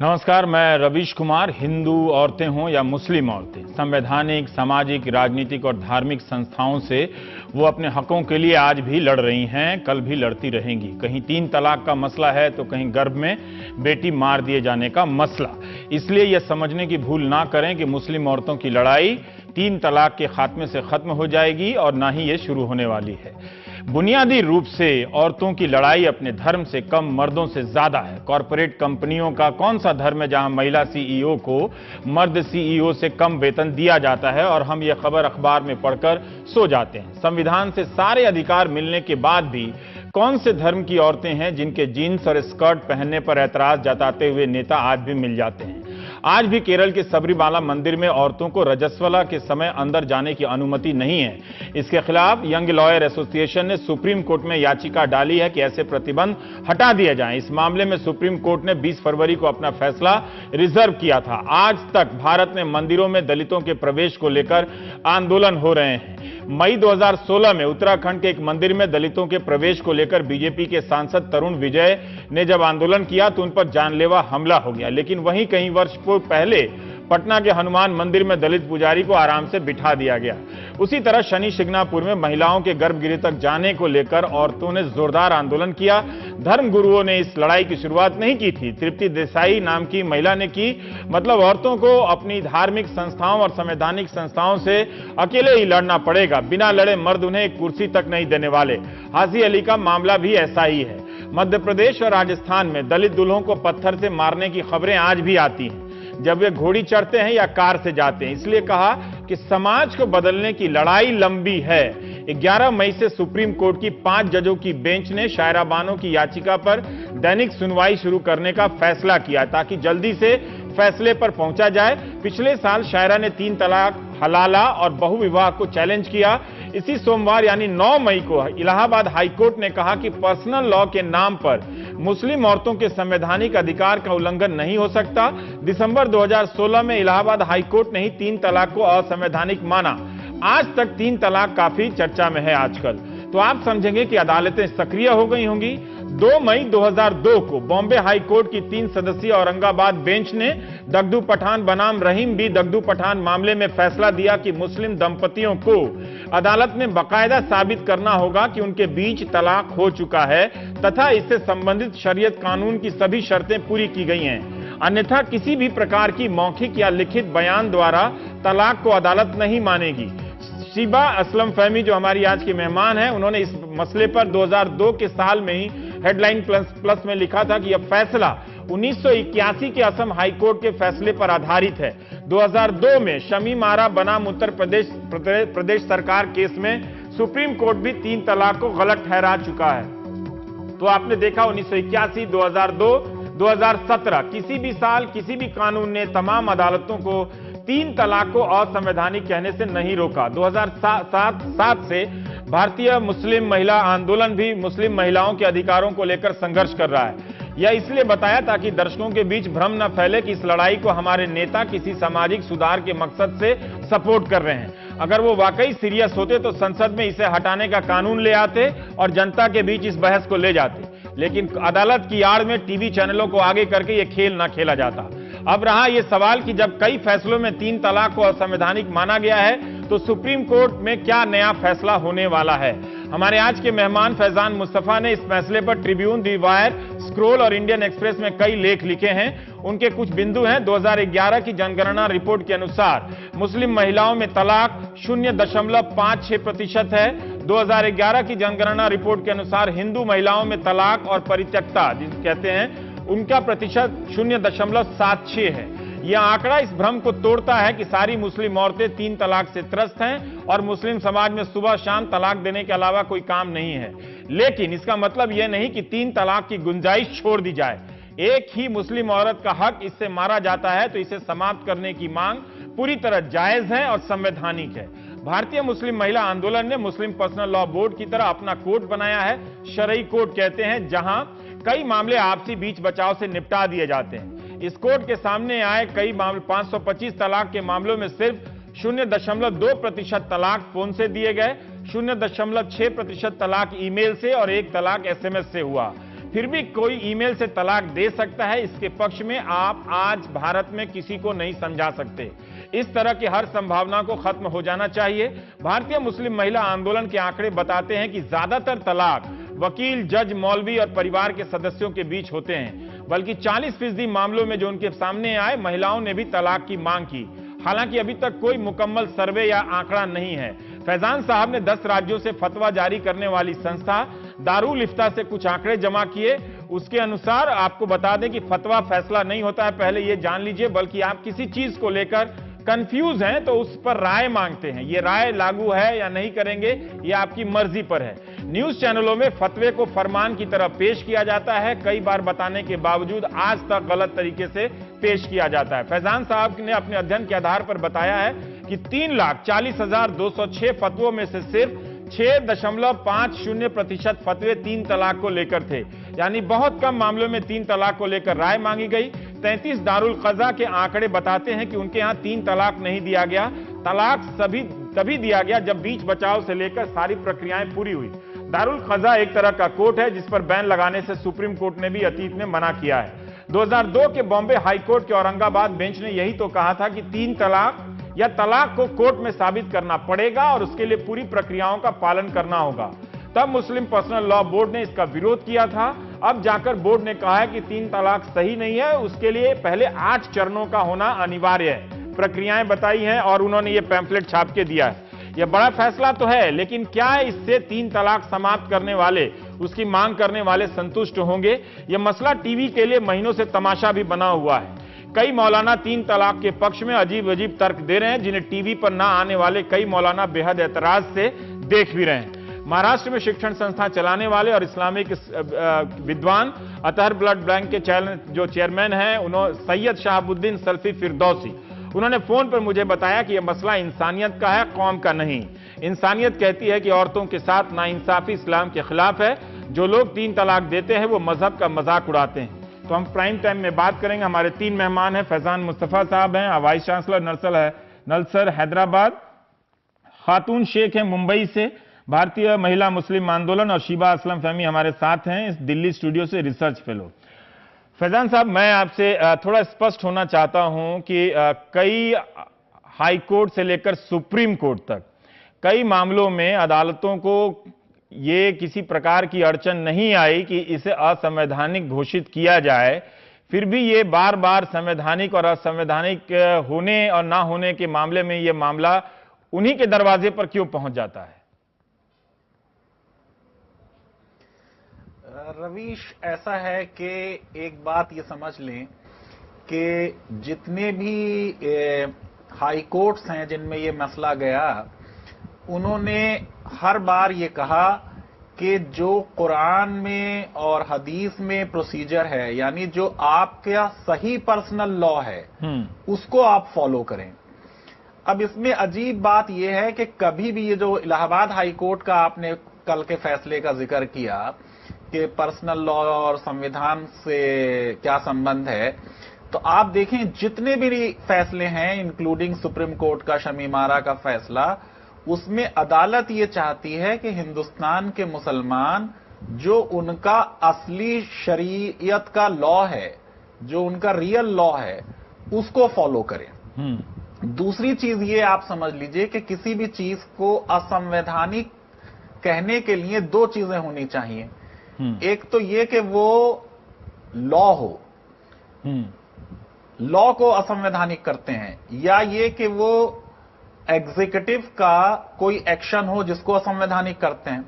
नमस्कार, मैं रवीश कुमार। हिंदू औरतें हों या मुस्लिम औरतें, संवैधानिक, सामाजिक, राजनीतिक और धार्मिक संस्थाओं से वो अपने हकों के लिए आज भी लड़ रही हैं, कल भी लड़ती रहेंगी। कहीं 3 तलाक का मसला है तो कहीं गर्भ में बेटी मार दिए जाने का मसला। इसलिए यह समझने की भूल ना करें कि मुस्लिम औरतों की लड़ाई 3 तलाक के खात्मे से खत्म हो जाएगी, और ना ही ये शुरू होने वाली है। बुनियादी रूप से औरतों की लड़ाई अपने धर्म से कम मर्दों से ज्यादा है। कॉरपोरेट कंपनियों का कौन सा धर्म है जहां महिला सीईओ को मर्द सीईओ से कम वेतन दिया जाता है और हम ये खबर अखबार में पढ़कर सो जाते हैं। संविधान से सारे अधिकार मिलने के बाद भी कौन से धर्म की औरतें हैं जिनके जीन्स और स्कर्ट पहनने पर ऐतराज जताते हुए नेता आज भी मिल जाते हैं। आज भी केरल के सबरीमाला मंदिर में औरतों को रजस्वला के समय अंदर जाने की अनुमति नहीं है। इसके खिलाफ यंग लॉयर एसोसिएशन ने सुप्रीम कोर्ट में याचिका डाली है कि ऐसे प्रतिबंध हटा दिए जाएं। इस मामले में सुप्रीम कोर्ट ने 20 फरवरी को अपना फैसला रिजर्व किया था। आज तक भारत में मंदिरों में दलितों के प्रवेश को लेकर आंदोलन हो रहे हैं। मई 2016 में उत्तराखंड के एक मंदिर में दलितों के प्रवेश को लेकर बीजेपी के सांसद तरुण विजय ने जब आंदोलन किया तो उन पर जानलेवा हमला हो गया। लेकिन वहीं कई वर्ष पहले पटना के हनुमान मंदिर में दलित पुजारी को आराम से बिठा दिया गया। उसी तरह शनि शिंगणापुर में महिलाओं के गर्भगृह तक जाने को लेकर औरतों ने जोरदार आंदोलन किया। धर्म गुरुओं ने इस लड़ाई की शुरुआत नहीं की थी, तृप्ति देसाई नाम की महिला ने की। मतलब औरतों को अपनी धार्मिक संस्थाओं और संवैधानिक संस्थाओं से अकेले ही लड़ना पड़ेगा, बिना लड़े मर्द उन्हें एक कुर्सी तक नहीं देने वाले। हाजी अली का मामला भी ऐसा ही है। मध्य प्रदेश और राजस्थान में दलित दूल्हों को पत्थर से मारने की खबरें आज भी आती हैं जब वे घोड़ी चढ़ते हैं या कार से जाते हैं। इसलिए कहा कि समाज को बदलने की लड़ाई लंबी है। 11 मई से सुप्रीम कोर्ट की 5 जजों की बेंच ने शायरा बानो की याचिका पर दैनिक सुनवाई शुरू करने का फैसला किया ताकि जल्दी से फैसले पर पहुंचा जाए। पिछले साल शायरा ने 3 तलाक, हलाला और बहुविवाह को चैलेंज किया। इसी सोमवार यानी 9 मई को इलाहाबाद हाईकोर्ट ने कहा कि पर्सनल लॉ के नाम पर मुस्लिम औरतों के संवैधानिक अधिकार का उल्लंघन नहीं हो सकता। दिसंबर 2016 में इलाहाबाद हाईकोर्ट ने ही 3 तलाक को असंवैधानिक माना। आज तक 3 तलाक काफी चर्चा में है आजकल। तो आप समझेंगे कि अदालतें सक्रिय हो गई होंगी। 2 मई 2002 को बॉम्बे हाई कोर्ट की 3 सदस्यीय औरंगाबाद बेंच ने दगदू पठान बनाम रहीम बी दगदू पठान मामले में फैसला दिया कि मुस्लिम दंपतियों को अदालत में बाकायदा साबित करना होगा कि उनके बीच तलाक हो चुका है तथा इससे संबंधित शरीयत कानून की सभी शर्तें पूरी की गई हैं। अन्यथा किसी भी प्रकार की मौखिक या लिखित बयान द्वारा तलाक को अदालत नहीं मानेगी। शिबा असलम फहमी जो हमारी आज की मेहमान है, उन्होंने इस मसले पर 2002 के साल में ही हेडलाइन प्लस में लिखा था कि यह फैसला 1981 के असम हाईकोर्ट के फैसले पर आधारित है। 2002 में शमीम आरा बनाम उत्तर प्रदेश सरकार केस में सुप्रीम कोर्ट भी 3 तलाक को गलत ठहरा चुका है। तो आपने देखा 1981, 2002, 2017 किसी भी साल किसी भी कानून ने तमाम अदालतों को 3 तलाक को असंवैधानिक कहने से नहीं रोका। 2007 से भारतीय मुस्लिम महिला आंदोलन भी मुस्लिम महिलाओं के अधिकारों को लेकर संघर्ष कर रहा है। यह इसलिए बताया ताकि दर्शकों के बीच भ्रम न फैले कि इस लड़ाई को हमारे नेता किसी सामाजिक सुधार के मकसद से सपोर्ट कर रहे हैं। अगर वो वाकई सीरियस होते तो संसद में इसे हटाने का कानून ले आते और जनता के बीच इस बहस को ले जाते। लेकिन अदालत की आड़ में टीवी चैनलों को आगे करके यह खेल न खेला जाता। अब रहा यह सवाल कि जब कई फैसलों में 3 तलाक को असंवैधानिक माना गया है तो सुप्रीम कोर्ट में क्या नया फैसला होने वाला है। हमारे आज के मेहमान फैजान मुस्तफा ने इस फैसले पर ट्रिब्यून, दी वायर, स्क्रोल और इंडियन एक्सप्रेस में कई लेख लिखे हैं। उनके कुछ बिंदु हैं। 2011 की जनगणना रिपोर्ट के अनुसार मुस्लिम महिलाओं में तलाक 0.56% है। 2011 की जनगणना रिपोर्ट के अनुसार हिंदू महिलाओं में तलाक और परित्यक्ता जिसे कहते हैं उनका प्रतिशत 0.76 है। यह आंकड़ा इस भ्रम को तोड़ता है कि सारी मुस्लिम औरतें 3 तलाक से त्रस्त हैं और मुस्लिम समाज में सुबह शाम तलाक देने के अलावा कोई काम नहीं है। लेकिन इसका मतलब यह नहीं कि 3 तलाक की गुंजाइश छोड़ दी जाए। एक ही मुस्लिम औरत का हक इससे मारा जाता है तो इसे समाप्त करने की मांग पूरी तरह जायज है और संवैधानिक है। भारतीय मुस्लिम महिला आंदोलन ने मुस्लिम पर्सनल लॉ बोर्ड की तरह अपना कोर्ट बनाया है। शरई कोर्ट कहते हैं, जहां कई मामले आपसी बीच बचाव से निपटा दिए जाते हैं। इस कोर्ट के सामने आए कई मामले 525 तलाक के मामलों में सिर्फ 0.2% तलाक फोन से दिए गए, 0.6% तलाक ईमेल से और 1 तलाक SMS से हुआ। फिर भी कोई ईमेल से तलाक दे सकता है, इसके पक्ष में आप आज भारत में किसी को नहीं समझा सकते। इस तरह की हर संभावना को खत्म हो जाना चाहिए। भारतीय मुस्लिम महिला आंदोलन के आंकड़े बताते हैं कि ज्यादातर तलाक वकील, जज, मौलवी और परिवार के सदस्यों के बीच होते हैं, बल्कि 40% मामलों में जो उनके सामने आए, महिलाओं ने भी तलाक की मांग की। हालांकि अभी तक कोई मुकम्मल सर्वे या आंकड़ा नहीं है। फैजान साहब ने 10 राज्यों से फतवा जारी करने वाली संस्था दारुल इफ्ता से कुछ आंकड़े जमा किए। उसके अनुसार आपको बता दें कि फतवा फैसला नहीं होता है, पहले यह जान लीजिए, बल्कि आप किसी चीज को लेकर कंफ्यूज हैं तो उस पर राय मांगते हैं। यह राय लागू है या नहीं करेंगे, यह आपकी मर्जी पर है। न्यूज चैनलों में फतवे को फरमान की तरह पेश किया जाता है, कई बार बताने के बावजूद आज तक गलत तरीके से पेश किया जाता है। फैजान साहब ने अपने अध्ययन के आधार पर बताया है कि 3,40,206 फतवों में से सिर्फ 6.50% फतवे 3 तलाक को लेकर थे, यानी बहुत कम मामलों में 3 तलाक को लेकर राय मांगी गई। 33 दारुल क़ज़ा के आंकड़े बताते हैं कि उनके यहां 3 तलाक नहीं दिया गया। तलाक तभी दिया गया जब बीच बचाव से लेकर सारी प्रक्रियाएं पूरी हुई। दारुल क़ज़ा एक तरह का कोर्ट है जिस पर बैन लगाने से सुप्रीम कोर्ट ने भी अतीत में मना किया है। 2002 के बॉम्बे हाई कोर्ट के औरंगाबाद बेंच ने यही तो कहा था कि 3 तलाक या तलाक को कोर्ट में साबित करना पड़ेगा और उसके लिए पूरी प्रक्रियाओं का पालन करना होगा। तब मुस्लिम पर्सनल लॉ बोर्ड ने इसका विरोध किया था। अब जाकर बोर्ड ने कहा है कि 3 तलाक सही नहीं है, उसके लिए पहले 8 चरणों का होना अनिवार्य है। प्रक्रियाएं बताई हैं और उन्होंने ये पैम्फलेट छाप के दिया है। यह बड़ा फैसला तो है, लेकिन क्या इससे 3 तलाक समाप्त करने वाले, उसकी मांग करने वाले संतुष्ट होंगे? यह मसला टीवी के लिए महीनों से तमाशा भी बना हुआ है। कई मौलाना 3 तलाक के पक्ष में अजीब अजीब तर्क दे रहे हैं, जिन्हें टीवी पर ना आने वाले कई मौलाना बेहद एतराज से देख भी रहे हैं। महाराष्ट्र में शिक्षण संस्था चलाने वाले और इस्लामिक विद्वान अतहर ब्लड बैंक के जो चेयरमैन हैं, उन्होंने सैयद शहाबुद्दीन सल्फी फिरदौसी, उन्होंने फोन पर मुझे बताया कि यह मसला इंसानियत का है, कौम का नहीं। इंसानियत कहती है कि औरतों के साथ नाइंसाफी इस्लाम के खिलाफ है। जो लोग 3 तलाक देते हैं वो मजहब का मजाक उड़ाते हैं। तो हम प्राइम टाइम में बात करेंगे। हमारे 3 मेहमान हैं। फैजान मुस्तफा साहब हैं, वाइस चांसलर नलसर हैदराबाद, खातून शेख हैं मुंबई से, भारतीय महिला मुस्लिम आंदोलन, और शिबा असलम फहमी हमारे साथ हैं इस दिल्ली स्टूडियो से, रिसर्च फेलो। फैजान साहब, मैं आपसे थोड़ा स्पष्ट होना चाहता हूं कि कई हाई कोर्ट से लेकर सुप्रीम कोर्ट तक कई मामलों में अदालतों को ये किसी प्रकार की अड़चन नहीं आई कि इसे असंवैधानिक घोषित किया जाए, फिर भी ये बार बार संवैधानिक और असंवैधानिक होने और ना होने के मामले में ये मामला उन्हीं के दरवाजे पर क्यों पहुंच जाता है? रवीश, ऐसा है कि एक बात ये समझ लें कि जितने भी हाई कोर्ट्स हैं जिनमें ये मसला गया, उन्होंने हर बार ये कहा कि जो कुरान में और हदीस में प्रोसीजर है, यानी जो आपका सही पर्सनल लॉ है, उसको आप फॉलो करें। अब इसमें अजीब बात यह है कि कभी भी ये जो इलाहाबाद हाई कोर्ट का आपने कल के फैसले का जिक्र किया कि पर्सनल लॉ और संविधान से क्या संबंध है, तो आप देखें जितने भी फैसले हैं, इंक्लूडिंग सुप्रीम कोर्ट का शमीमारा का फैसला, उसमें अदालत ये चाहती है कि हिंदुस्तान के मुसलमान जो उनका असली शरीयत का लॉ है, जो उनका रियल लॉ है, उसको फॉलो करें। दूसरी चीज ये आप समझ लीजिए कि किसी भी चीज को असंवैधानिक कहने के लिए 2 चीजें होनी चाहिए। एक तो ये कि वो लॉ हो, लॉ को असंवैधानिक करते हैं, या ये कि वो एग्जीक्यूटिव का कोई एक्शन हो जिसको असंवैधानिक करते हैं।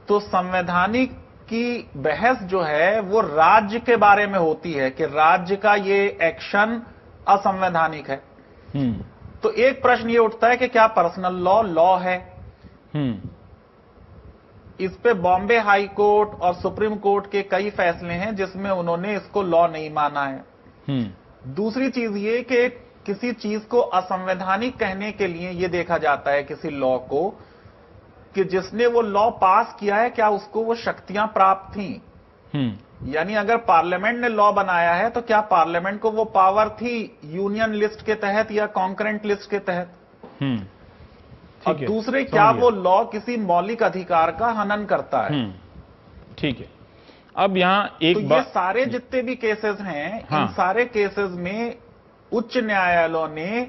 तो संवैधानिक की बहस जो है वो राज्य के बारे में होती है कि राज्य का ये एक्शन असंवैधानिक है। तो एक प्रश्न ये उठता है कि क्या पर्सनल लॉ लॉ है? इस पे बॉम्बे हाई कोर्ट और सुप्रीम कोर्ट के कई फैसले हैं जिसमें उन्होंने इसको लॉ नहीं माना है। दूसरी चीज ये कि किसी चीज को असंवैधानिक कहने के लिए यह देखा जाता है किसी लॉ को कि जिसने वो लॉ पास किया है क्या उसको वो शक्तियां प्राप्त थी। यानी अगर पार्लियामेंट ने लॉ बनाया है तो क्या पार्लियामेंट को वो पावर थी यूनियन लिस्ट के तहत या कॉन्करेंट लिस्ट के तहत। और दूसरे क्या वो लॉ किसी मौलिक अधिकार का हनन करता है। ठीक है, अब यहाँ एक तो ये सारे जितने भी केसेस हैं, इन सारे केसेस में उच्च न्यायालयों ने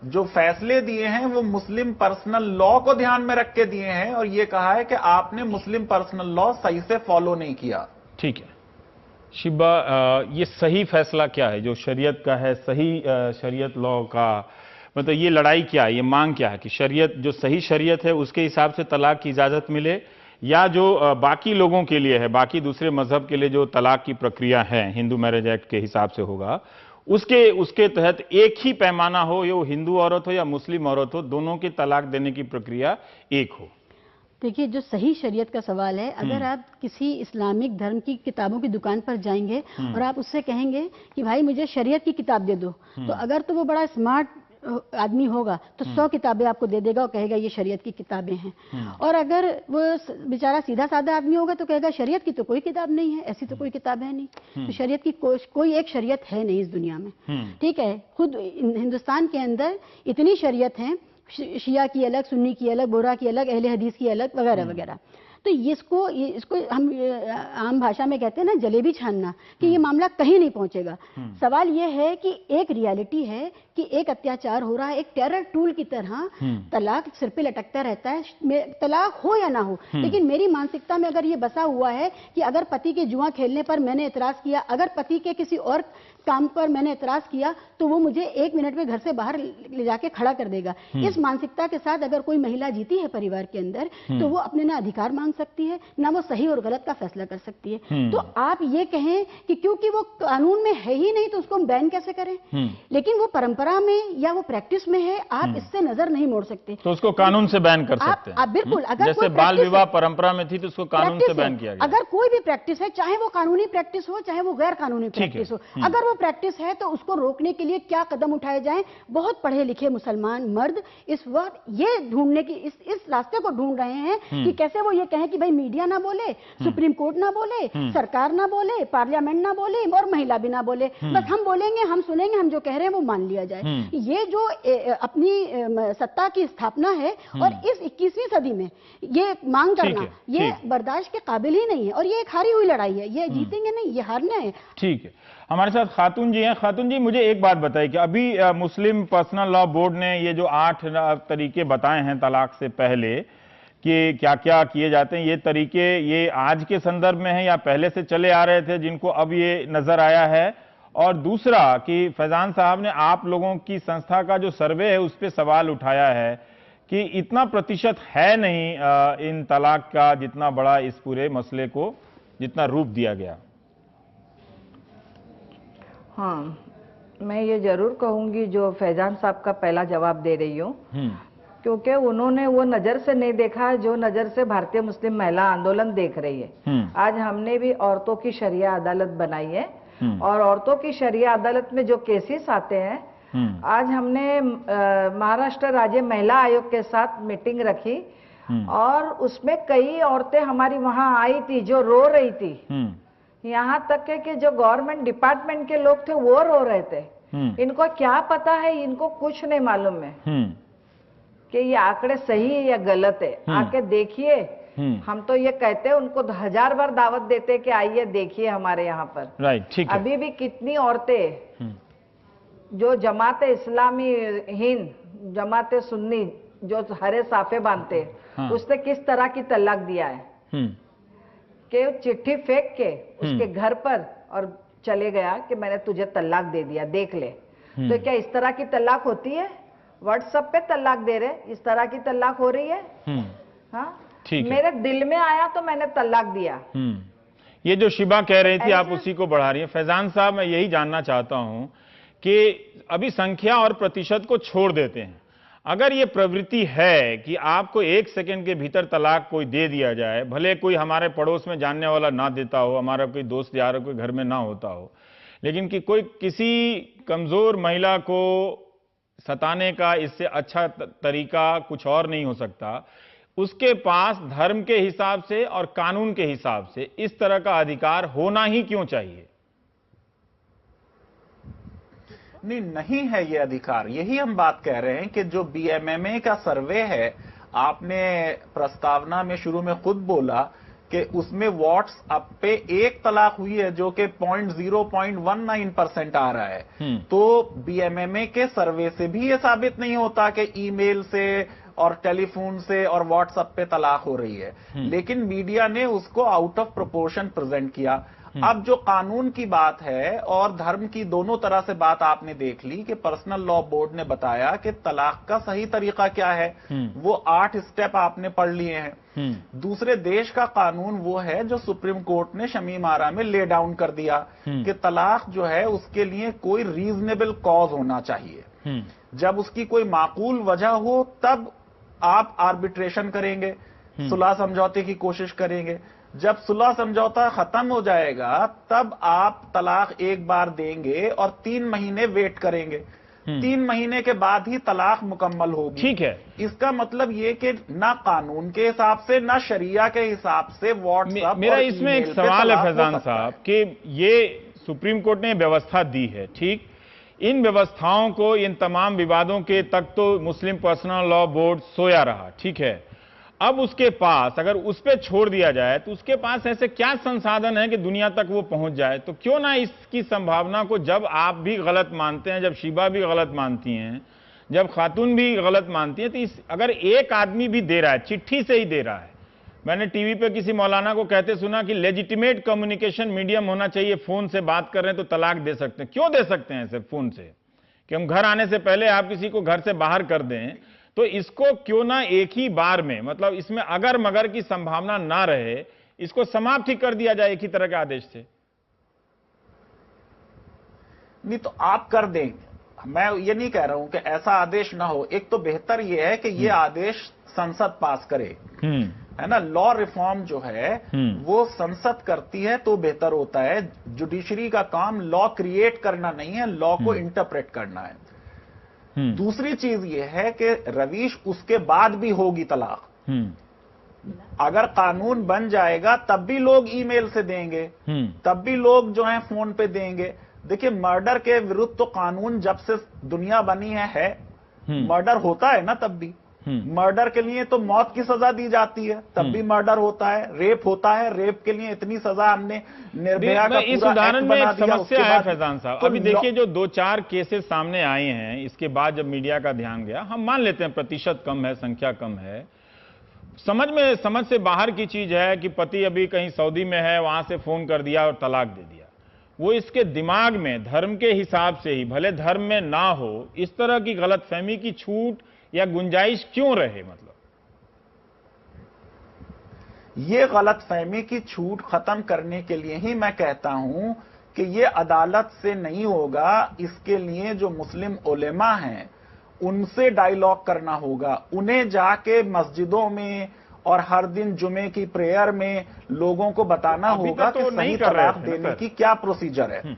जो फैसले दिए हैं वो मुस्लिम पर्सनल लॉ को ध्यान में रख के दिए हैं और ये कहा है कि आपने मुस्लिम पर्सनल लॉ सही से फॉलो नहीं किया। ठीक है शिबा, ये सही फैसला क्या है जो शरीयत का है, सही शरीयत लॉ का मतलब ये लड़ाई क्या है, ये मांग क्या है कि शरीयत जो सही शरीयत है उसके हिसाब से तलाक की इजाजत मिले, या जो बाकी लोगों के लिए है, बाकी दूसरे मजहब के लिए जो तलाक की प्रक्रिया है हिंदू मैरिज एक्ट के हिसाब से होगा, उसके तहत एक ही पैमाना हो, ये वो हिंदू औरत हो या मुस्लिम औरत हो, दोनों की तलाक देने की प्रक्रिया एक हो। देखिए, जो सही शरीयत का सवाल है, अगर आप किसी इस्लामिक धर्म की किताबों की दुकान पर जाएंगे और आप उससे कहेंगे कि भाई मुझे शरीयत की किताब दे दो, तो अगर तो वो बड़ा स्मार्ट आदमी होगा तो 100 किताबें आपको दे देगा और कहेगा ये शरीयत की किताबें हैं। और अगर वो बेचारा सीधा साधा आदमी होगा तो कहेगा शरीयत की तो कोई किताब नहीं है, ऐसी तो कोई किताब है नहीं। तो शरीयत की कोई एक शरीयत है नहीं इस दुनिया में। ठीक है, खुद हिंदुस्तान के अंदर इतनी शरीयत है, शिया की अलग, सुन्नी की अलग, बोहरा की अलग, अहले हदीस की अलग, वगैरह वगैरह। तो इसको हम आम भाषा में कहते हैं ना जलेबी छानना, कि ये मामला कहीं नहीं पहुंचेगा। सवाल ये है कि एक रियलिटी है कि एक अत्याचार हो रहा है, एक टेरर टूल की तरह तलाक सिर पे लटकता रहता है, तलाक हो या ना हो। लेकिन मेरी मानसिकता में अगर ये बसा हुआ है कि अगर पति के जुआ खेलने पर मैंने एतराज किया, अगर पति के किसी और काम पर मैंने एतराज किया, तो वो मुझे 1 मिनट में घर से बाहर ले जाके खड़ा कर देगा। इस मानसिकता के साथ अगर कोई महिला जीती है परिवार के अंदर, तो वो अपने ना अधिकार मांग सकती है, ना वो सही और गलत का फैसला कर सकती है। तो आप ये कहें कि क्योंकि वो कानून में है ही नहीं तो उसको हम बैन कैसे करें, लेकिन वो परंपरा में या वो प्रैक्टिस में है, आप इससे नजर नहीं मोड़ सकते। तो उसको कानून से बैन कर सकते हैं। बिल्कुल, अगर जैसे बाल विवाह परंपरा में थी तो उसको कानून से बैन किया गया। अगर कोई भी प्रैक्टिस है, चाहे वो कानूनी प्रैक्टिस हो चाहे वो गैर कानूनी प्रैक्टिस हो, अगर वो प्रैक्टिस है तो उसको रोकने के लिए क्या कदम उठाए जाएं। बहुत पढ़े लिखे मुसलमान मर्द इस वक्त ये ढूंढने की इस रास्ते को ढूंढ रहे हैं कि कैसे वो ये कहें कि भाई मीडिया ना बोले, सुप्रीम कोर्ट ना बोले, सरकार ना बोले, पार्लियामेंट ना बोले और महिला भी ना बोले, बस हम बोलेंगे, हम सुनेंगे, हम जो कह रहे हैं वो मान लिया जाए। ये जो अपनी सत्ता की स्थापना है और इस 21वीं सदी में ये मांग करना, ये बर्दाश्त के काबिल ही नहीं है। और ये एक हारी हुई लड़ाई है, ये जीतेंगे नहीं, ये हारना है। ठीक है, हमारे साथ खातून जी हैं। खातून जी, मुझे एक बात बताइए कि अभी मुस्लिम पर्सनल लॉ बोर्ड ने ये जो 8 तरीके बताए हैं तलाक से पहले कि क्या क्या किए जाते हैं, ये तरीके ये आज के संदर्भ में है या पहले से चले आ रहे थे जिनको अब ये नजर आया है? और दूसरा कि फैजान साहब ने आप लोगों की संस्था का जो सर्वे है उस पर सवाल उठाया है कि इतना प्रतिशत है नहीं इन तलाक का जितना बड़ा इस पूरे मसले को जितना रूप दिया गया। हाँ, मैं ये जरूर कहूंगी जो फैजान साहब का पहला जवाब दे रही हूँ, क्योंकि उन्होंने वो नजर से नहीं देखा जो नजर से भारतीय मुस्लिम महिला आंदोलन देख रही है। आज हमने भी औरतों की शरिया अदालत बनाई है और औरतों की शरिया अदालत में जो केसेस आते हैं, आज हमने महाराष्ट्र राज्य महिला आयोग के साथ मीटिंग रखी और उसमें कई औरतें हमारी वहां आई थी जो रो रही थी। यहाँ तक है कि जो गवर्नमेंट डिपार्टमेंट के लोग थे वो रो रहे थे। इनको क्या पता है, इनको कुछ नहीं मालूम है कि ये आंकड़े सही है या गलत है। आके देखिए, हम तो ये कहते हैं उनको 1000 बार दावत देते कि आइए देखिए हमारे यहाँ पर। राइट, ठीक है। अभी भी कितनी औरतें जो जमाते इस्लामी हिंद, जमाते सुन्नी जो हरे साफे बांधते, उसने किस तरह की तलाक दिया है कि चिट्ठी फेंक के उसके घर पर और चले गया कि मैंने तुझे तलाक दे दिया, देख ले। तो क्या इस तरह की तलाक होती है? व्हाट्सएप पे तलाक दे रहे, इस तरह की तलाक हो रही है? हाँ, मेरे दिल में आया तो मैंने तलाक दिया। ये जो शिबा कह रही थी आप उसी को बढ़ा रही है। फैजान साहब, मैं यही जानना चाहता हूं कि अभी संख्या और प्रतिशत को छोड़ देते हैं, अगर ये प्रवृत्ति है कि आपको 1 सेकंड के भीतर तलाक कोई दे दिया जाए, भले कोई हमारे पड़ोस में जानने वाला ना देता हो, हमारा कोई दोस्त यार कोई घर में ना होता हो, लेकिन कि कोई किसी कमजोर महिला को सताने का इससे अच्छा तरीका कुछ और नहीं हो सकता, उसके पास धर्म के हिसाब से और कानून के हिसाब से इस तरह का अधिकार होना ही क्यों चाहिए? नहीं है ये अधिकार। यही हम बात कह रहे हैं कि जो बीएमएमए का सर्वे है, आपने प्रस्तावना में शुरू में खुद बोला कि उसमें व्हाट्सएप पे एक तलाक हुई है जो कि 0.19% आ रहा है। तो बीएमएमए के सर्वे से भी ये साबित नहीं होता कि ईमेल से और टेलीफोन से और व्हाट्सएप पे तलाक हो रही है, लेकिन मीडिया ने उसको आउट ऑफ प्रोपोर्शन प्रेजेंट किया। अब जो कानून की बात है और धर्म की दोनों तरह से बात आपने देख ली कि पर्सनल लॉ बोर्ड ने बताया कि तलाक का सही तरीका क्या है, वो 8 स्टेप आपने पढ़ लिए हैं। दूसरे देश का कानून वो है जो सुप्रीम कोर्ट ने शमीम आरा में ले डाउन कर दिया कि तलाक जो है उसके लिए कोई रीजनेबल कॉज होना चाहिए। जब उसकी कोई माकूल वजह हो तब आप आर्बिट्रेशन करेंगे, सुलह समझौते की कोशिश करेंगे। जब सुलह समझौता खत्म हो जाएगा तब आप तलाक एक बार देंगे और 3 महीने वेट करेंगे। 3 महीने के बाद ही तलाक मुकम्मल होगी। ठीक है, इसका मतलब ये कि ना कानून के हिसाब से ना शरिया के हिसाब से व्हाट्सएप। मेरा इसमें एक सवाल है फैजान साहब कि ये सुप्रीम कोर्ट ने व्यवस्था दी है, ठीक, इन व्यवस्थाओं को, इन तमाम विवादों के तक तो मुस्लिम पर्सनल लॉ बोर्ड सोया रहा, ठीक है। अब उसके पास अगर उस पर छोड़ दिया जाए तो उसके पास ऐसे क्या संसाधन है कि दुनिया तक वो पहुंच जाए? तो क्यों ना इसकी संभावना को, जब आप भी गलत मानते हैं, जब शिबा भी गलत मानती हैं, जब खातून भी गलत मानती हैं, तो अगर एक आदमी भी दे रहा है, चिट्ठी से ही दे रहा है। मैंने टीवी पे किसी मौलाना को कहते सुना कि लेजिटिमेट कम्युनिकेशन मीडियम होना चाहिए, फोन से बात कर रहे हैं तो तलाक दे सकते हैं। क्यों दे सकते हैं ऐसे फोन से कि हम घर आने से पहले आप किसी को घर से बाहर कर दें? तो इसको क्यों ना एक ही बार में, मतलब इसमें अगर मगर की संभावना ना रहे, इसको समाप्त ही कर दिया जाए एक ही तरह के आदेश से। नहीं तो आप कर देंगे, मैं ये नहीं कह रहा हूं कि ऐसा आदेश ना हो। एक तो बेहतर ये है कि ये आदेश संसद पास करे, है ना। लॉ रिफॉर्म जो है वो संसद करती है तो बेहतर होता है। जुडिशरी का काम लॉ क्रिएट करना नहीं है, लॉ को इंटरप्रेट करना है। दूसरी चीज ये है कि रवीश, उसके बाद भी होगी तलाक। अगर कानून बन जाएगा तब भी लोग ईमेल से देंगे, तब भी लोग जो है फोन पे देंगे। देखिए, मर्डर के विरुद्ध तो कानून जब से दुनिया बनी है मर्डर होता है ना, तब भी मर्डर के लिए तो मौत की सजा दी जाती है, तब भी मर्डर होता है। रेप होता है, रेप के लिए इतनी सजा हमने निर्भया का इस पूरा उदाहरण में एक समस्या है फैजान साहब। तो अभी देखिए जो 2-4 केसेस सामने आए हैं, इसके बाद जब मीडिया का ध्यान गया, हम मान लेते हैं प्रतिशत कम है, संख्या कम है, समझ से बाहर की चीज है कि पति अभी कहीं सऊदी में है, वहां से फोन कर दिया और तलाक दे दिया। वो इसके दिमाग में धर्म के हिसाब से ही, भले धर्म में ना हो, इस तरह की गलतफहमी की छूट या गुंजाइश क्यों रहे? मतलब ये गलतफहमी की छूट खत्म करने के लिए ही मैं कहता हूं कि ये अदालत से नहीं होगा। इसके लिए जो मुस्लिम उलेमा हैं उनसे डायलॉग करना होगा। उन्हें जाके मस्जिदों में और हर दिन जुमे की प्रेयर में लोगों को बताना होगा कि सही तलाक देने की क्या प्रोसीजर है।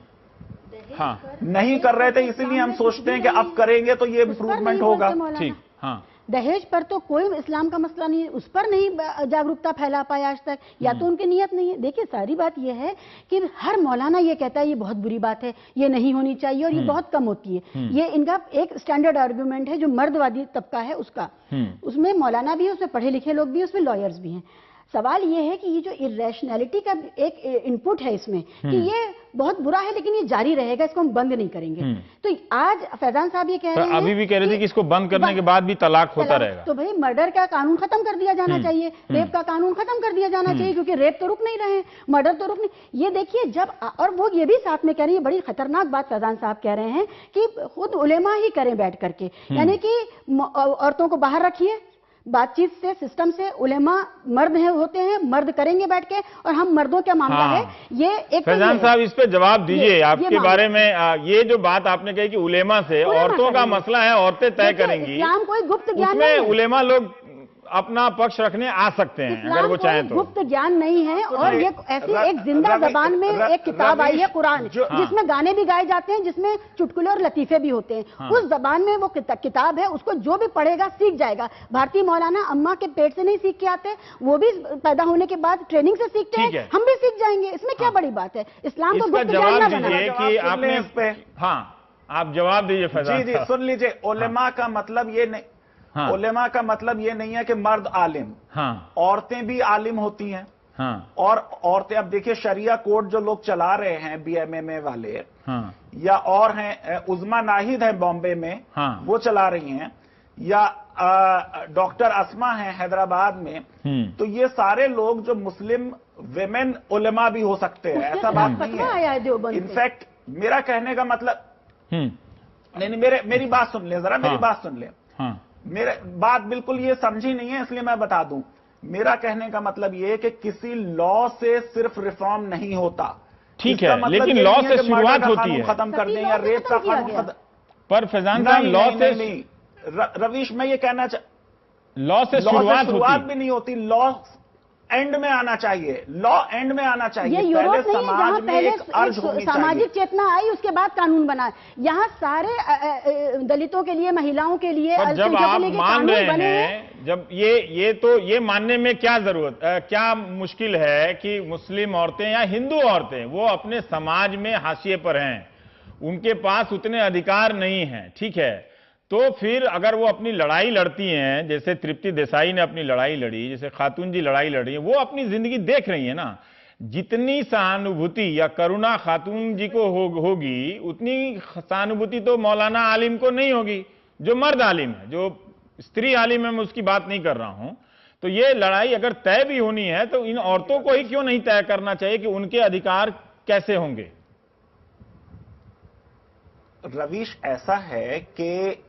हाँ, नहीं कर रहे थे, इसीलिए हम सोचते हैं कि अब करेंगे तो ये इंप्रूवमेंट होगा। ठीक, हाँ। दहेज पर तो कोई इस्लाम का मसला नहीं है, उस पर नहीं जागरूकता फैला पाए आज तक, या तो उनकी नीयत नहीं है। देखिए, सारी बात यह है कि हर मौलाना ये कहता है ये बहुत बुरी बात है, ये नहीं होनी चाहिए और ये बहुत कम होती है। ये इनका एक स्टैंडर्ड आर्गुमेंट है जो मर्दवादी तबका है उसका। उसमें मौलाना भी है, उसमें पढ़े लिखे लोग भी, उसमें लॉयर्स भी हैं। सवाल ये है कि ये जो इरेशनैलिटी का एक इनपुट है इसमें कि ये बहुत बुरा है लेकिन ये जारी रहेगा, इसको हम बंद नहीं करेंगे। तो आज फैजान साहब ये कह रहे हैं, अभी भी कह रहे थे कि इसको बंद करने के बाद भी तलाक होता रहेगा। तो भाई मर्डर का कानून खत्म कर दिया जाना चाहिए, रेप का कानून खत्म कर दिया जाना चाहिए, क्योंकि रेप तो रुक नहीं रहे, मर्डर तो रुक नहीं। ये देखिए, जब और वो ये भी साथ में कह रही है, बड़ी खतरनाक बात फैजान साहब कह रहे हैं कि खुद उलेमा ही करें बैठ करके, यानी कि औरतों को बाहर रखिए, बातचीत से, सिस्टम से। उलेमा मर्द होते हैं, मर्द करेंगे बैठ के, और हम मर्दों का मामला है ये। एक फैजान साहब इस पे जवाब दीजिए, आपके बारे में ये जो बात आपने कही कि उलेमा से, औरतों का मसला है, औरतें तय करेंगी। इस्लाम कोई गुप्त ज्ञान नहीं है, उलेमा लोग अपना पक्ष रखने आ सकते हैं अगर वो चाहें तो। गुप्त ज्ञान नहीं है। और ये ऐसी एक जिंदा जबान में एक किताब आई है कुरान, जिसमें गाने भी गाए जाते हैं, जिसमें चुटकुले और लतीफे भी होते हैं। उस जबान में वो किताब है, उसको जो भी पढ़ेगा सीख जाएगा। भारतीय मौलाना अम्मा के पेट से नहीं सीख के आते, वो भी पैदा होने के बाद ट्रेनिंग से सीखते हैं, हम भी सीख जाएंगे। इसमें क्या बड़ी बात है? इस्लाम को गुप्त ज्ञान ना बनाइए कि आपने इस पे। हाँ, आप जवाब दीजिए फैजान। जी, सुन लीजिए। उलेमा का मतलब ये नहीं, उलेमा का मतलब ये नहीं है कि मर्द आलिम, औरतें भी आलिम होती हैं। हाँ। और औरतें, अब देखिए शरिया कोड जो लोग चला रहे हैं बीएमएमए वाले, हाँ। या और हैं उज़मा नाहिद है बॉम्बे में, हाँ। वो चला रही हैं, या डॉक्टर अस्मा है हैदराबाद में, तो ये सारे लोग जो मुस्लिम विमेन उलेमा भी हो सकते हैं, ऐसा बात नहीं है। इनफैक्ट मेरा कहने का मतलब नहीं, मेरी बात सुन ले जरा, मेरी बात सुन ले। मेरे बात बिल्कुल ये समझी नहीं है, इसलिए मैं बता दूं। मेरा कहने का मतलब ये है कि किसी लॉ से सिर्फ रिफॉर्म नहीं होता। ठीक है, मतलब लेकिन लॉ से शुरुआत होती है, खत्म कर दें या रेप का कानून खत्म। पर फैजान साहब लॉ से नहीं, रवीश मैं ये कहना लॉ से शुरुआत भी नहीं होती, लॉ एंड में आना चाहिए, लॉ एंड में आना चाहिए। ये यूरोप पहले नहीं है जहां पहले सामाजिक चेतना आई, उसके बाद कानून बना। यहाँ सारे दलितों के लिए, महिलाओं के लिए, जब आप मान रहे हैं, जब ये मानने में क्या जरूरत, क्या मुश्किल है कि मुस्लिम औरतें या हिंदू औरतें वो अपने समाज में हाशिए पर हैं, उनके पास उतने अधिकार नहीं हैं, ठीक है। तो फिर अगर वो अपनी लड़ाई लड़ती हैं, जैसे तृप्ति देसाई ने अपनी लड़ाई लड़ी, जैसे खातून जी लड़ाई लड़ी है, वो अपनी जिंदगी देख रही है ना। जितनी सहानुभूति या करुणा खातून जी को होगी, उतनी सहानुभूति तो मौलाना आलिम को नहीं होगी, जो मर्द आलिम है। जो स्त्री आलिम है मैं उसकी बात नहीं कर रहा हूं। तो ये लड़ाई अगर तय भी होनी है तो इन औरतों को ही क्यों नहीं तय करना चाहिए कि उनके अधिकार कैसे होंगे? रवीश, ऐसा है कि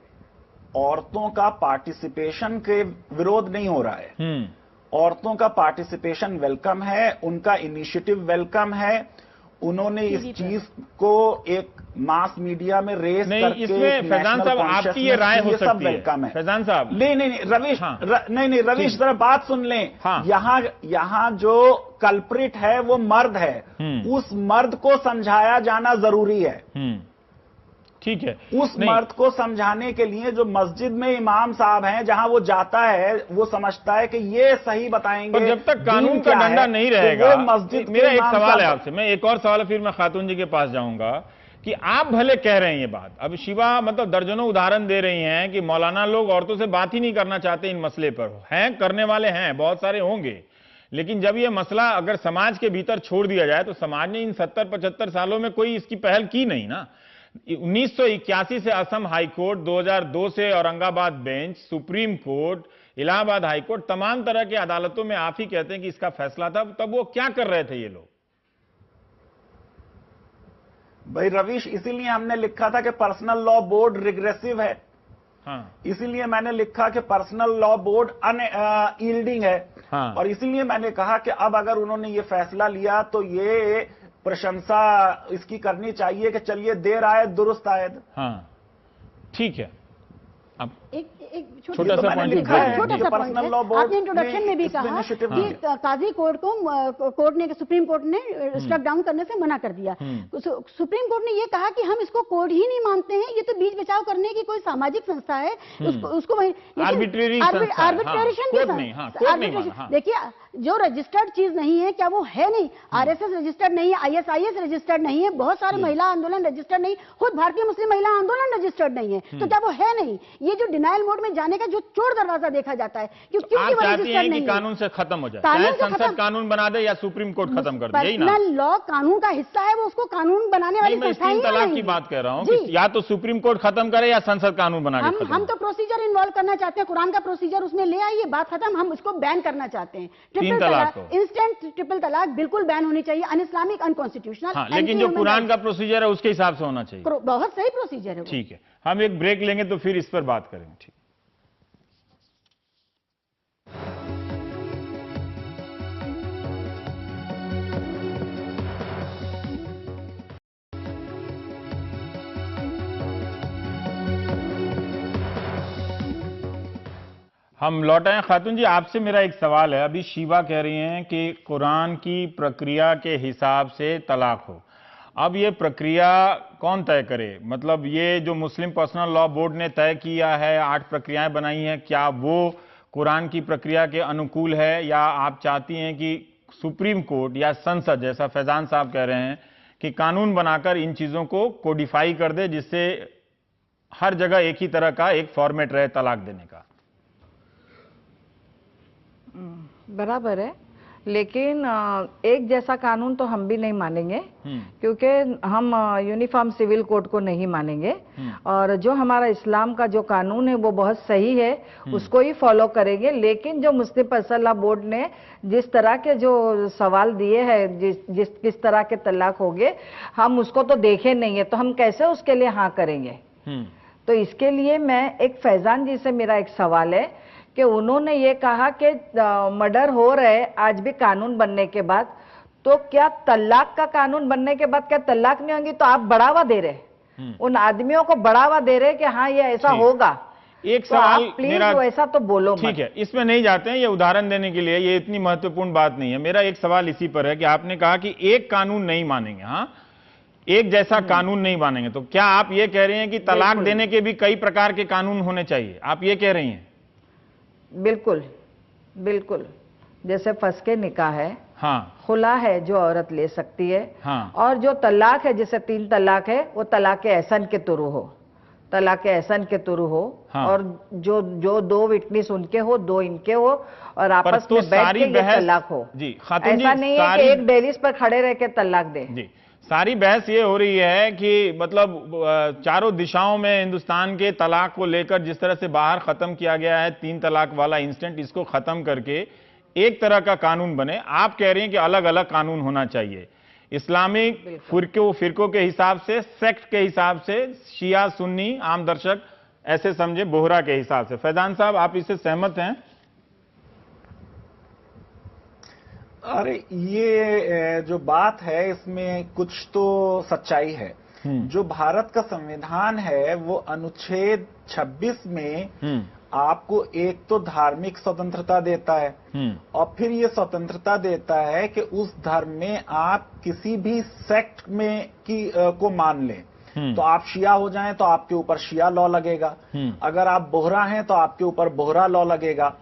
औरतों का पार्टिसिपेशन के विरोध नहीं हो रहा है। औरतों का पार्टिसिपेशन वेलकम है, उनका इनिशिएटिव वेलकम है। उन्होंने इस चीज को एक मास मीडिया में रेस करके, इसमें फैजान साहब आपकी ये राय हो सकती है। वेलकम है फैजान साहब नहीं रवीश, नहीं रवीश, जरा बात सुन लें। यहाँ जो कल्प्रिट है वो मर्द है, उस मर्द को समझाया जाना जरूरी है। ठीक है, उस मर्द को समझाने के लिए जो मस्जिद में इमाम साहब हैं, जहां वो जाता है, वो समझता है कि ये सही बताएंगे। पर जब तक कानून का डंडा नहीं रहेगा, मस्जिद, मेरा एक सवाल है आपसे, मैं एक और सवाल फिर मैं खातून जी के पास जाऊंगा कि आप भले कह रहे हैं ये बात, अब शिवा मतलब दर्जनों उदाहरण दे रही हैं कि मौलाना लोग औरतों से बात ही नहीं करना चाहते इन मसले पर, हैं करने वाले हैं, बहुत सारे होंगे, लेकिन जब ये मसला अगर समाज के भीतर छोड़ दिया जाए तो समाज ने इन 70-75 सालों में कोई इसकी पहल की नहीं ना। 1981 से असम हाईकोर्ट, 2002 से Aurangabad bench, supreme court, Allahabad high court, तमाम तरह की अदालतों में आप ही कहते हैं कि इसका फैसला था। तब वो क्या कर रहे थे ये लोग? भाई रवीश, इसीलिए हमने लिखा था कि पर्सनल लॉ बोर्ड रिग्रेसिव है। इसीलिए मैंने लिखा कि पर्सनल लॉ बोर्ड अनयील्डिंग है। और इसीलिए मैंने कहा कि अब अगर उन्होंने ये फैसला लिया तो ये प्रशंसा इसकी करनी चाहिए कि चलिए देर आए दुरुस्त आए। ठीक है, अब एक छोटा सा पॉइंट पर्सनल लॉ बोर्ड, आपने इंट्रोडक्शन में भी कहा कि काजी कोर्ट ने, सुप्रीम कोर्ट ने स्ट्रक डाउन करने से मना कर दिया। सुप्रीम कोर्ट ने ये कहा कि हम इसको कोर्ट ही नहीं मानते हैं, ये तो बीच बचाव करने की कोई सामाजिक संस्था है, उसको आर्बिट्रेशन। देखिए, जो रजिस्टर्ड चीज नहीं है, क्या वो है नहीं? आरएसएस रजिस्टर्ड नहीं है, आईएसआईएस रजिस्टर्ड नहीं है, बहुत सारे महिला आंदोलन रजिस्टर्ड नहीं, खुद भारतीय मुस्लिम महिला आंदोलन रजिस्टर्ड नहीं है, तो क्या वो है नहीं? ये जो डिनायल मोड में जाने का जो चोर दरवाजा देखा जाता है, क्योंकि वो रजिस्टर्ड नहीं है। कानून से खत्म हो जाए, चाहे संसद कानून बना दे या सुप्रीम कोर्ट खत्म कर दे, यही ना। पर्सनल लॉ कानून का हिस्सा है, वो उसको कानून बनाने वाली संस्था तीन तलाक की बात कह रहा हूँ कि या तो सुप्रीम कोर्ट खत्म करे या संसद कानून बना के। हम तो प्रोसीजर इन्वॉल्व करना चाहते हैं, कुरान का प्रोसीजर उसमें ले आइए, बात खत्म। हम उसको बैन करना चाहते हैं। ट्रिपल तलाक, इंस्टेंट ट्रिपल तलाक बिल्कुल बैन होनी चाहिए, अनइस्लामिक, अनकॉन्स्टिट्यूशनल। लेकिन जो कुरान का प्रोसीजर है उसके हिसाब से होना चाहिए। बहुत सही प्रोसीजर है। ठीक है, हम एक ब्रेक लेंगे तो फिर इस पर बात करेंगे। ठीक, हम लौट आए। खातून जी, आपसे मेरा एक सवाल है। अभी शिवा कह रही हैं कि कुरान की प्रक्रिया के हिसाब से तलाक हो। अब ये प्रक्रिया कौन तय करे? मतलब ये जो मुस्लिम पर्सनल लॉ बोर्ड ने तय किया है, 8 प्रक्रियाएं बनाई हैं, क्या वो कुरान की प्रक्रिया के अनुकूल है, या आप चाहती हैं कि सुप्रीम कोर्ट या संसद, जैसा फैजान साहब कह रहे हैं, कि कानून बनाकर इन चीजों को कोडिफाई कर दे, जिससे हर जगह एक ही तरह का एक फॉर्मेट रहे तलाक देने का? बराबर है, लेकिन एक जैसा कानून तो हम भी नहीं मानेंगे, क्योंकि हम यूनिफॉर्म सिविल कोड को नहीं मानेंगे। और जो हमारा इस्लाम का जो कानून है वो बहुत सही है, उसको ही फॉलो करेंगे। लेकिन जो मुस्लिम पर्सनल लॉ बोर्ड ने जिस तरह के जो सवाल दिए हैं, किस तरह के तलाक हो गए, हम उसको तो देखे नहीं है, तो हम कैसे उसके लिए हाँ करेंगे। तो इसके लिए मैं एक फैजान जी से मेरा एक सवाल है कि उन्होंने ये कहा कि मर्डर हो रहे आज भी कानून बनने के बाद, तो क्या तलाक का कानून बनने के बाद क्या तलाक नहीं होंगी? तो आप बढ़ावा दे रहे, उन आदमियों को बढ़ावा दे रहे कि हाँ ये ऐसा होगा। एक तो सवाल आप प्लीज मेरा, ऐसा तो बोलो मत। ठीक है, इसमें नहीं जाते हैं, ये उदाहरण देने के लिए, ये इतनी महत्वपूर्ण बात नहीं है। मेरा एक सवाल इसी पर है कि आपने कहा कि एक कानून नहीं मानेंगे, हाँ एक जैसा कानून नहीं मानेंगे, तो क्या आप ये कह रहे हैं कि तलाक देने के भी कई प्रकार के कानून होने चाहिए? आप ये कह रही हैं? बिल्कुल बिल्कुल, जैसे फंस निकाह है, हाँ, खुला है जो औरत ले सकती है, हाँ, और जो तलाक है जैसे 3 तलाक है वो तलाक एहसन के तुरु हो, तलाक एहसन के तुरु हो। हाँ। और जो 2 विटनेस उनके हो, 2 इनके हो, और आपस तो में बैठ के ये तलाक हो। जी खातून जी, ऐसा नहीं है कि एक दहलीज पर खड़े रह के तलाक दे। जी, सारी बहस ये हो रही है कि मतलब चारों दिशाओं में हिंदुस्तान के तलाक को लेकर जिस तरह से बाहर खत्म किया गया है 3 तलाक वाला इंस्टेंट, इसको खत्म करके एक तरह का कानून बने। आप कह रही हैं कि अलग अलग कानून होना चाहिए, इस्लामिक फिरकों के हिसाब से, सेक्ट के हिसाब से, शिया सुन्नी, आम दर्शक ऐसे समझे, बोहरा के हिसाब से। फैजान साहब, आप इससे सहमत हैं? अरे ये जो बात है इसमें कुछ तो सच्चाई है। जो भारत का संविधान है वो अनुच्छेद 26 में आपको एक तो धार्मिक स्वतंत्रता देता है, और फिर ये स्वतंत्रता देता है कि उस धर्म में आप किसी भी सेक्ट में को मान लें। तो आप शिया हो जाएं तो आपके ऊपर शिया लॉ लगेगा, अगर आप बोहरा हैं तो आपके ऊपर बोहरा लॉ लगेगा,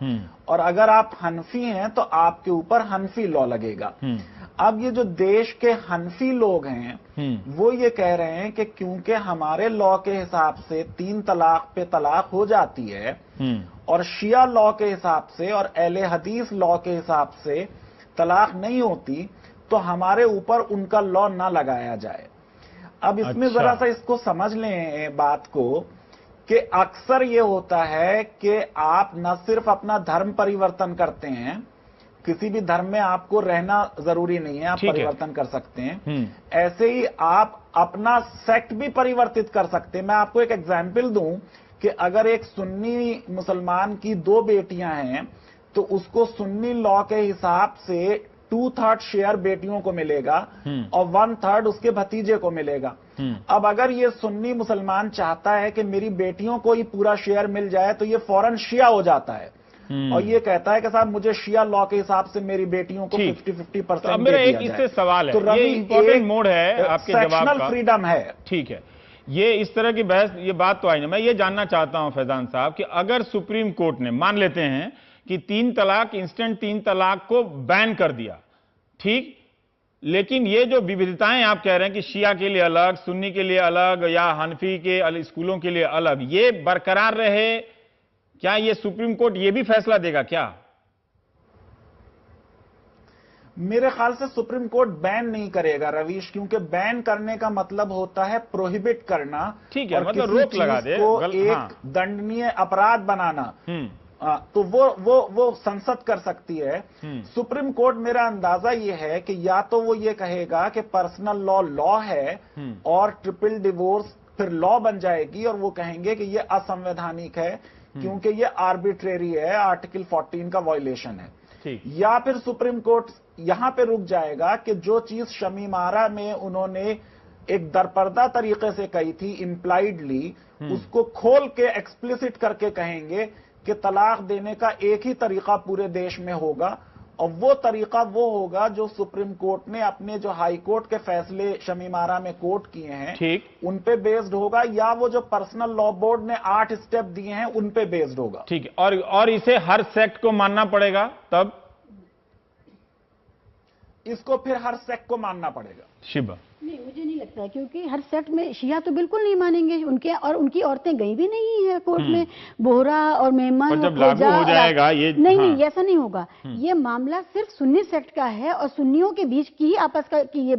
और अगर आप हनफी हैं तो आपके ऊपर हनफी लॉ लगेगा। अब ये जो देश के हनफी लोग हैं वो ये कह रहे हैं कि क्योंकि हमारे लॉ के हिसाब से 3 तलाक पे तलाक हो जाती है, और शिया लॉ के हिसाब से और अहले हदीस लॉ के हिसाब से तलाक नहीं होती, तो हमारे ऊपर उनका लॉ ना लगाया जाए। अब इसमें जरा सा इसको समझ लें बात को, कि अक्सर ये होता है कि आप न सिर्फ अपना धर्म परिवर्तन करते हैं, किसी भी धर्म में आपको रहना जरूरी नहीं है, आप परिवर्तन कर सकते हैं, ऐसे ही आप अपना सेक्ट भी परिवर्तित कर सकते हैं। मैं आपको एक एग्जाम्पल दूं कि अगर एक सुन्नी मुसलमान की 2 बेटियां हैं तो उसको सुन्नी लॉ के हिसाब से 2/3 शेयर बेटियों को मिलेगा और 1/3 उसके भतीजे को मिलेगा। अब अगर ये सुन्नी मुसलमान चाहता है कि मेरी बेटियों को ही पूरा शेयर मिल जाए तो ये फौरन शिया हो जाता है और ये कहता है कि साहब मुझे शिया लॉ के हिसाब से मेरी बेटियों को 50-50% अब मेरा एक इससे सवाल है, तो ये इंपॉर्टेंट मोड है आपके जवाब का। फ्रीडम है, ठीक है, ये इस तरह की बहस, ये बात तो आई नहीं। मैं ये जानना चाहता हूं फैजान साहब कि अगर सुप्रीम कोर्ट ने, मान लेते हैं कि 3 तलाक, इंस्टेंट 3 तलाक को बैन कर दिया, ठीक, लेकिन ये जो विविधताएं आप कह रहे हैं कि शिया के लिए अलग, सुन्नी के लिए अलग, या हनफी के स्कूलों के लिए अलग, ये बरकरार रहे, क्या ये सुप्रीम कोर्ट ये भी फैसला देगा क्या? मेरे ख्याल से सुप्रीम कोर्ट बैन नहीं करेगा रवीश, क्योंकि बैन करने का मतलब होता है प्रोहिबिट करना, ठीक है, मतलब रोक लगा दे, एक दंडनीय अपराध बनाना। तो वो संसद कर सकती है। सुप्रीम कोर्ट, मेरा अंदाजा ये है कि या तो वो ये कहेगा कि पर्सनल लॉ है और ट्रिपल डिवोर्स फिर लॉ बन जाएगी और वो कहेंगे कि ये असंवैधानिक है क्योंकि ये आर्बिट्रेरी है, आर्टिकल 14 का वायलेशन है। या फिर सुप्रीम कोर्ट यहां पे रुक जाएगा कि जो चीज शमीमारा में उन्होंने एक दरपर्दा तरीके से कही थी, इम्प्लाइडली, उसको खोल के एक्सप्लिसिट करके कहेंगे कि तलाक देने का एक ही तरीका पूरे देश में होगा, और वो तरीका वो होगा जो सुप्रीम कोर्ट ने अपने जो हाई कोर्ट के फैसले शमीमारा में कोर्ट किए हैं, ठीक, उन पे बेस्ड होगा, या वो जो पर्सनल लॉ बोर्ड ने 8 स्टेप दिए हैं उन पे बेस्ड होगा। ठीक है, और इसे हर सेक्ट को मानना पड़ेगा, तब इसको फिर हर सेक्ट को मानना पड़ेगा। शिबा। नहीं, मुझे नहीं लगता है, क्योंकि हर सेक्ट में शिया तो बिल्कुल नहीं मानेंगे उनके, और उनकी औरतें गई भी नहीं है कोर्ट में। बोहरा और मेमन और जब लागू हो जाएगा ये, नहीं हाँ। नहीं, ऐसा नहीं होगा। ये मामला सिर्फ सुन्नी सेक्ट का है और सुन्नियों के बीच की आपस का की ये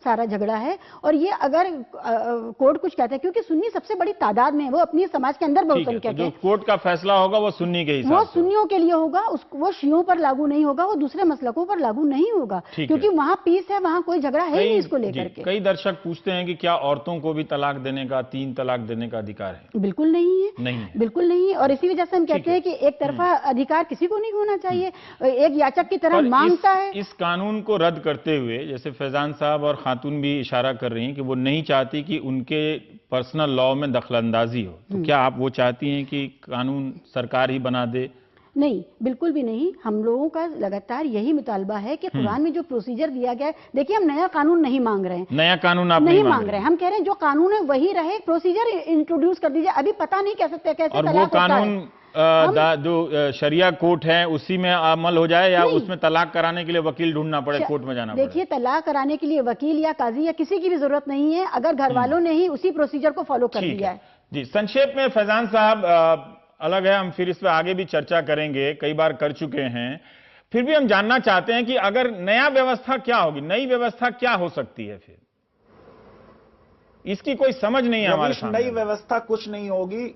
सारा झगड़ा है। और ये अगर कोर्ट कुछ कहता है, क्योंकि सुन्नी सबसे बड़ी तादाद में है, वो अपनी समाज के अंदर बहुसंख्यक जो है। कोर्ट का फैसला होगा वो सुन्नी के हिसाब वो से सुन्नियों के लिए होगा, वो शियों पर लागू नहीं होगा, वो दूसरे मसलकों पर लागू नहीं होगा, क्योंकि वहां पीस है, वहां कोई झगड़ा है नहीं इसको लेकर के। कई दर्शक पूछते हैं कि क्या औरतों को भी तलाक देने का, 3 तलाक देने का अधिकार है? बिल्कुल नहीं है, नहीं है, बिल्कुल नहीं है। और इसी वजह से हम कहते हैं कि एक तरफा अधिकार किसी को नहीं होना चाहिए, एक याचक की तरह मांगता है। इस कानून को रद्द करते हुए जैसे फैजान साहब और खातून भी इशारा कर रही हैं कि वो नहीं चाहती कि उनके पर्सनल लॉ में दखलंदाजी हो, तो क्या आप वो चाहती हैं कि कानून सरकार ही बना दे? नहीं, बिल्कुल भी नहीं। हम लोगों का लगातार यही मुतालबा है कि कुरान में जो प्रोसीजर दिया गया है, देखिए हम नया कानून नहीं मांग रहे हैं, नया कानून आप नहीं मांग रहे हैं, हम कह रहे हैं जो कानून है वही रहे, प्रोसीजर इंट्रोड्यूस कर दीजिए। अभी पता नहीं कैसे और वो कानून जो शरिया कोर्ट है उसी में अमल हो जाए, या उसमें तलाक कराने के लिए वकील ढूंढना पड़े, कोर्ट में जाना पड़े? देखिए, तलाक कराने के लिए वकील या काजी या किसी की भी जरूरत नहीं है, अगर घर वालों ने ही उसी प्रोसीजर को फॉलो कर दिया है। जी, संक्षेप में फैजान साहब, अलग है, हम फिर इस पर आगे भी चर्चा करेंगे, कई बार कर चुके हैं, फिर भी हम जानना चाहते हैं कि अगर नया व्यवस्था क्या होगी, नई व्यवस्था क्या हो सकती है? फिर इसकी कोई समझ नहीं है हमारे सामने। नई व्यवस्था कुछ नहीं होगी।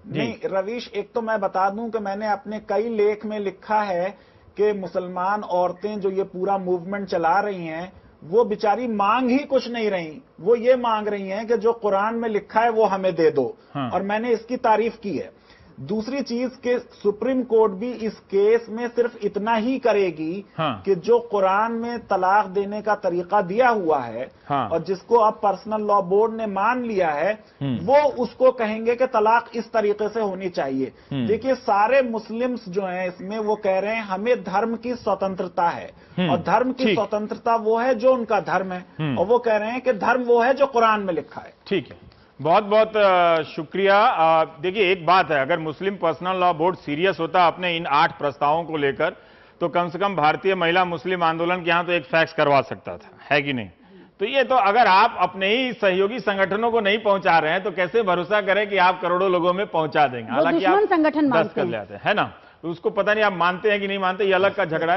नहीं रवीश, एक तो मैं बता दूं कि मैंने अपने कई लेख में लिखा है कि मुसलमान औरतें जो ये पूरा मूवमेंट चला रही हैं, वो बेचारी मांग ही कुछ नहीं रही, वो ये मांग रही हैं कि जो कुरान में लिखा है वो हमें दे दो। हाँ। और मैंने इसकी तारीफ की है। दूसरी चीज के सुप्रीम कोर्ट भी इस केस में सिर्फ इतना ही करेगी, हाँ। कि जो कुरान में तलाक देने का तरीका दिया हुआ है, हाँ। और जिसको अब पर्सनल लॉ बोर्ड ने मान लिया है, वो उसको कहेंगे कि तलाक इस तरीके से होनी चाहिए। देखिए, सारे मुस्लिम्स जो हैं इसमें वो कह रहे हैं हमें धर्म की स्वतंत्रता है, और धर्म की स्वतंत्रता वो है जो उनका धर्म है, और वो कह रहे हैं कि धर्म वो है जो कुरान में लिखा है। ठीक है, बहुत बहुत शुक्रिया। देखिए, एक बात है, अगर मुस्लिम पर्सनल लॉ बोर्ड सीरियस होता अपने इन 8 प्रस्तावों को लेकर, तो कम से कम भारतीय महिला मुस्लिम आंदोलन के यहां तो एक फैक्स करवा सकता था, है कि नहीं? तो ये तो अगर आप अपने ही सहयोगी संगठनों को नहीं पहुंचा रहे हैं तो कैसे भरोसा करें कि आप करोड़ों लोगों में पहुंचा देंगे? हालांकि आप संगठन 10 कर लेते हैं, है ना? तो उसको पता नहीं आप मानते हैं कि नहीं मानते, ये अलग का झगड़ा है।